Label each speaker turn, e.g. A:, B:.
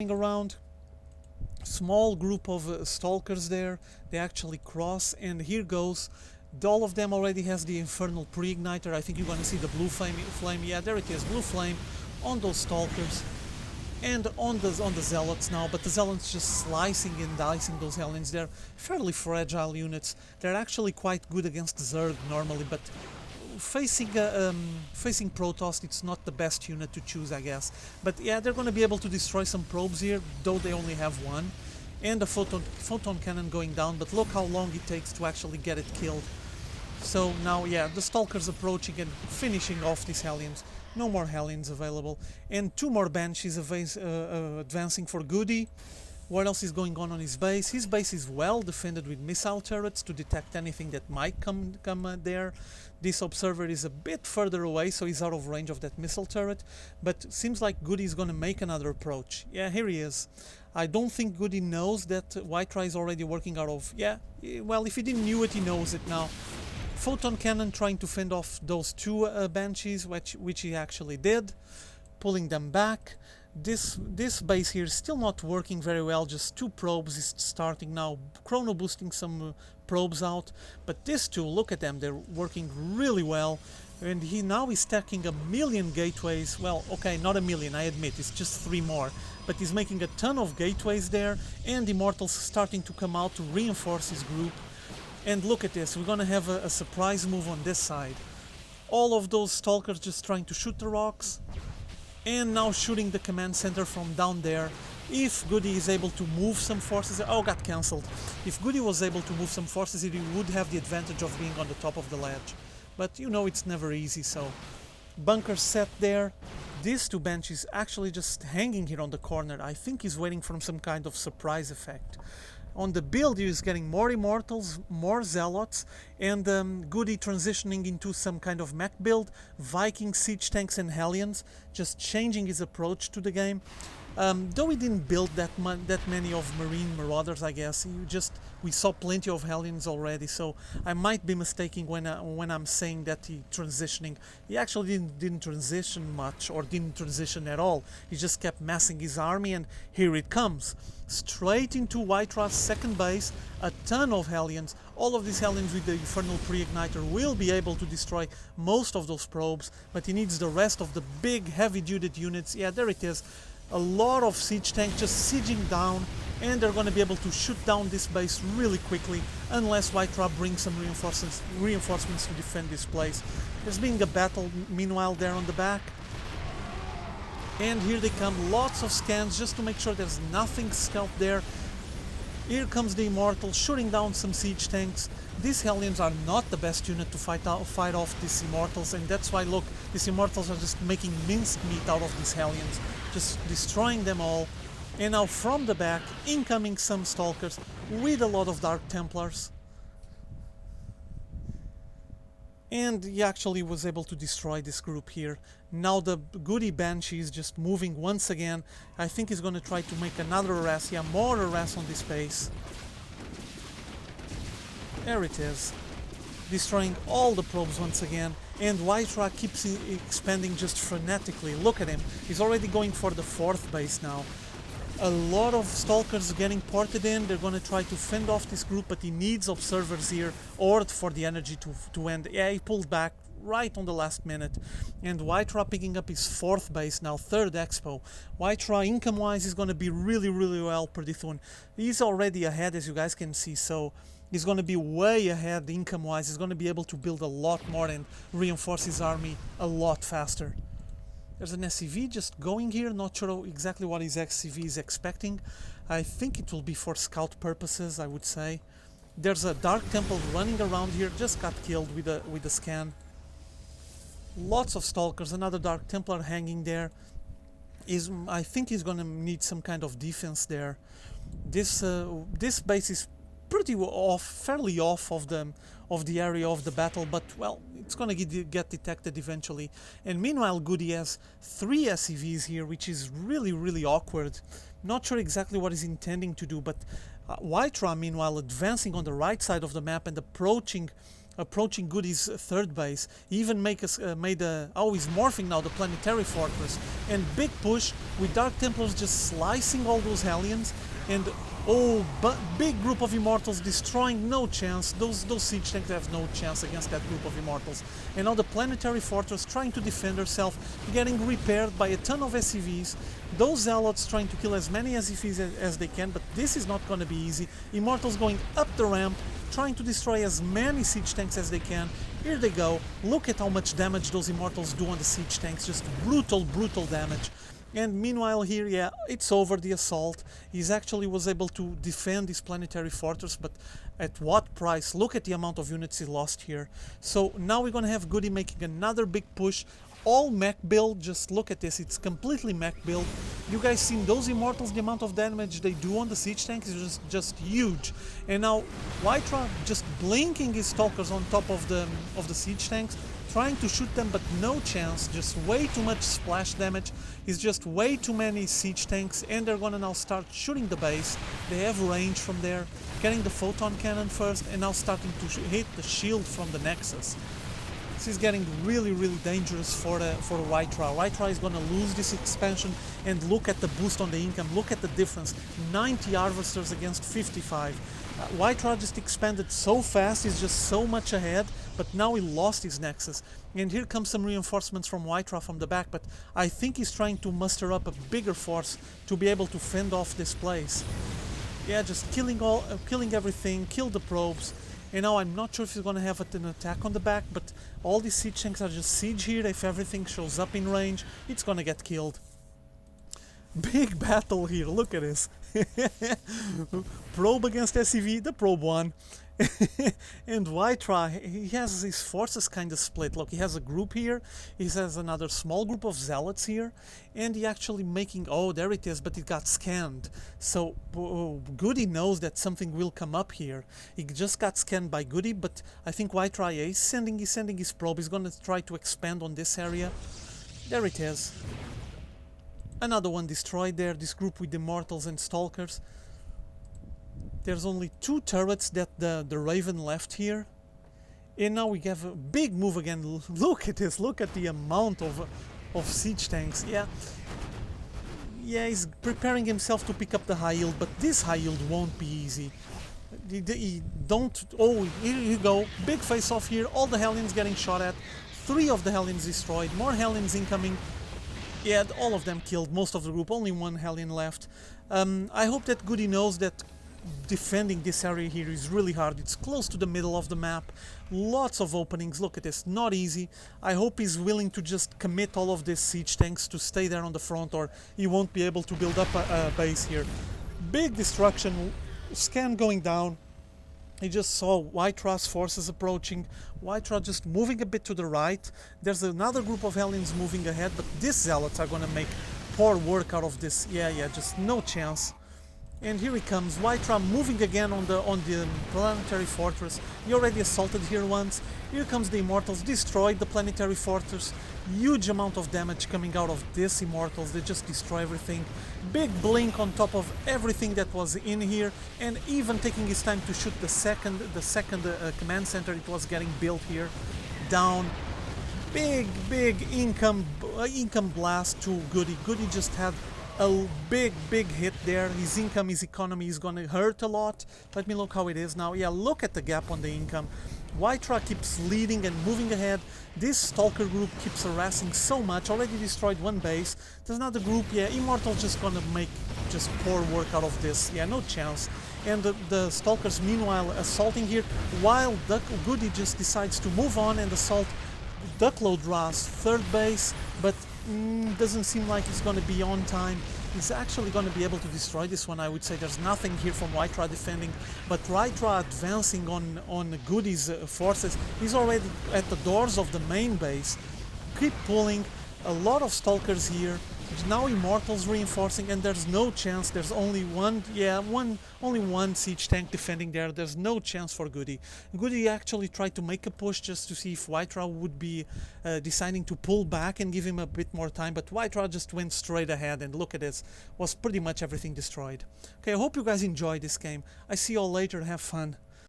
A: around. Small group of stalkers there. They actually cross, and here goes. All of them already has the infernal pre-igniter. I think you're gonna see the blue flame. Yeah, there it is, blue flame on those stalkers and on the zealots now. But the zealots just slicing and dicing those hellions. They're fairly fragile units. They're actually quite good against Zerg normally, but facing Protoss, it's not the best unit to choose, I guess. But yeah, they're going to be able to destroy some probes here, though they only have one. And the photon cannon going down, but look how long it takes to actually get it killed. So now, yeah, the Stalkers approaching and finishing off these Hellions. No more Hellions available. And 2 more Banshees advancing for GoOdy. What else is going on his base? His base is well defended with missile turrets to detect anything that might come there. This observer is a bit further away, so he's out of range of that missile turret. But seems like GoOdy is going to make another approach. Yeah, here he is. I don't think GoOdy knows that WhiteRa is already working out of... Yeah, well, if he didn't knew it, he knows it now. Photon cannon trying to fend off those 2 Banshees, which he actually did. Pulling them back. This base here is still not working very well, just 2 probes is starting now, chrono boosting some probes out, but these 2, look at them, they're working really well, and he now is stacking 1,000,000 gateways. Well, okay, not 1,000,000, I admit, it's just 3 more, but he's making a ton of gateways there, and Immortals starting to come out to reinforce his group. And look at this, we're gonna have a surprise move on this side. All of those Stalkers just trying to shoot the rocks, and now shooting the command center from down there. If GoOdy is able to move some forces... Oh, got cancelled. If GoOdy was able to move some forces, he would have the advantage of being on the top of the ledge. But you know it's never easy, so... Bunker set there. These 2 Banshees actually just hanging here on the corner. I think he's waiting for some kind of surprise effect. On the build, he's getting more Immortals, more Zealots, and GoOdy transitioning into some kind of mech build, Viking, Siege Tanks and Hellions, just changing his approach to the game. Though he didn't build that many of Marine Marauders, I guess. We saw plenty of Hellions already, so I might be mistaken when I'm saying that he transitioning. He actually didn't transition much, or didn't transition at all. He just kept massing his army, and here it comes. Straight into WhiteRa's second base, a ton of Hellions. All of these Hellions with the Infernal Pre-Igniter will be able to destroy most of those probes, but he needs the rest of the big heavy-duty units. Yeah, there it is. A lot of siege tanks just sieging down, and they're going to be able to shoot down this base really quickly unless WhiteRa brings some reinforcements to defend this place. There's been a battle meanwhile there on the back. And here they come, lots of scans just to make sure there's nothing scalped there. Here comes the Immortal shooting down some siege tanks. These Hellions are not the best unit to fight off these Immortals, and that's why, look, these Immortals are just making minced meat out of these Hellions, just destroying them all. And now from the back, incoming some Stalkers with a lot of Dark Templars. And he actually was able to destroy this group here. Now the GoOdy Banshee is just moving once again. I think he's going to try to make another arrest. Yeah, more arrests on this base. There it is. Destroying all the probes once again. And WhiteRa keeps expanding just frenetically. Look at him. He's already going for the 4th base now. A lot of Stalkers getting ported in. They're going to try to fend off this group, but he needs observers here or for the energy to end. Yeah, he pulled back right on the last minute. And WhiteRa picking up his 4th base now, 3rd expo. WhiteRa income-wise is going to be really well pretty soon. He's already ahead, as you guys can see, so he's going to be way ahead income-wise. He's going to be able to build a lot more and reinforce his army a lot faster. There's an SCV just going here, not sure exactly what his SCV is expecting. I think it will be for scout purposes, I would say. There's a Dark Temple running around here, just got killed with a scan. Lots of Stalkers, another Dark Templar hanging there. I think he's gonna need some kind of defense there. This base is pretty off, fairly off of the area of the battle, but well, it's gonna get detected eventually. And meanwhile, GoOdy has 3 SCVs here, which is really awkward. Not sure exactly what he's intending to do, but WhiteRa meanwhile advancing on the right side of the map and approaching approaching GoOdy's third base. He even made oh, he's morphing now the planetary fortress, and big push with Dark Templars just slicing all those Hellions, and oh, but big group of Immortals destroying, no chance. Those siege tanks have no chance against that group of Immortals. And now the planetary fortress trying to defend herself, getting repaired by a ton of SCVs. Those Zealots trying to kill as many SCVs as they can, but this is not going to be easy. Immortals going up the ramp, trying to destroy as many siege tanks as they can. Here they go. Look at how much damage those Immortals do on the siege tanks. Just brutal, brutal damage. And meanwhile here, yeah, it's over, the assault. He's actually was able to defend his planetary fortress, but at what price? Look at the amount of units he lost here. So now we're gonna have GoOdy making another big push. All mech build, just look at this, it's completely mech build. You guys seen those Immortals, the amount of damage they do on the siege tanks is just huge. And now WhiteRa just blinking his Stalkers on top of the siege tanks, trying to shoot them, but no chance. Just way too much splash damage. It's just way too many siege tanks, and they're gonna now start shooting the base. They have range from there, getting the photon cannon first, and now starting to hit the shield from the Nexus. This is getting really, really dangerous for WhiteRa. WhiteRa is gonna lose this expansion, and look at the boost on the income. Look at the difference. 90 Harvesters against 55. WhiteRa just expanded so fast, he's just so much ahead, but now he lost his Nexus. And here comes some reinforcements from WhiteRa from the back, but I think he's trying to muster up a bigger force to be able to fend off this place. Yeah, just killing everything, kill the probes. And now I'm not sure if he's gonna have an attack on the back, but all these siege tanks are just siege here. If everything shows up in range, it's gonna get killed. Big battle here, look at this. Probe against SCV, the probe won. And WhiteRa, he has his forces kind of split. Look, he has a group here, he has another small group of Zealots here, and he actually making, oh, there it is, but it got scanned. So GoOdy knows that something will come up here. He just got scanned by GoOdy, but I think WhiteRa is sending his probe. He's gonna try to expand on this area. There it is. Another one destroyed there, this group with Immortals and Stalkers. There's only 2 turrets that the Raven left here. And now we have a big move again. Look at this, look at the amount of siege tanks. Yeah, he's preparing himself to pick up the high yield, but this high yield won't be easy. Oh, here you go, big face off here, all the Hellions getting shot at. 3 of the Hellions destroyed, more Hellions incoming. Yeah, all of them killed, most of the group, only 1 Hellion left. I hope that GoOdy knows that defending this area here is really hard. It's close to the middle of the map, lots of openings. Look at this, not easy. I hope he's willing to just commit all of these siege tanks to stay there on the front, or he won't be able to build up a base here. Big destruction, scan going down. He just saw WhiteRa's forces approaching, WhiteRa just moving a bit to the right. There's another group of Hellions moving ahead, but these Zealots are gonna make poor work out of this. Yeah, just no chance. And here he comes, WhiteRa moving again on the planetary fortress. He already assaulted here once. Here comes the Immortals, destroyed the planetary fortress. Huge amount of damage coming out of these Immortals. They just destroy everything. Big blink on top of everything that was in here, and even taking his time to shoot the second command center it was getting built here. Down. Big income blast to GoOdy. GoOdy just had a big hit there. His income, his economy is gonna hurt a lot. Let me look how it is now. Yeah, look at the gap on the income. WhiteRa keeps leading and moving ahead. This Stalker group keeps harassing so much. Already destroyed 1 base. There's another group. Yeah, Immortal just gonna make just poor work out of this. Yeah, no chance. And the Stalkers meanwhile assaulting here, while GoOdy just decides to move on and assault DuckloadRa's 3rd base, but doesn't seem like he's going to be on time. He's actually going to be able to destroy this one, I would say. There's nothing here from WhiteRa defending, but WhiteRa advancing on GoOdy's forces. He's already at the doors of the main base. Keep pulling, a lot of Stalkers here. There's now Immortals reinforcing, and there's no chance. There's only one siege tank defending there. There's no chance for GoOdy. GoOdy actually tried to make a push just to see if WhiteRa would be deciding to pull back and give him a bit more time, but WhiteRa just went straight ahead, and look at this, was pretty much everything destroyed. Okay, I hope you guys enjoyed this game. I see you all later, have fun.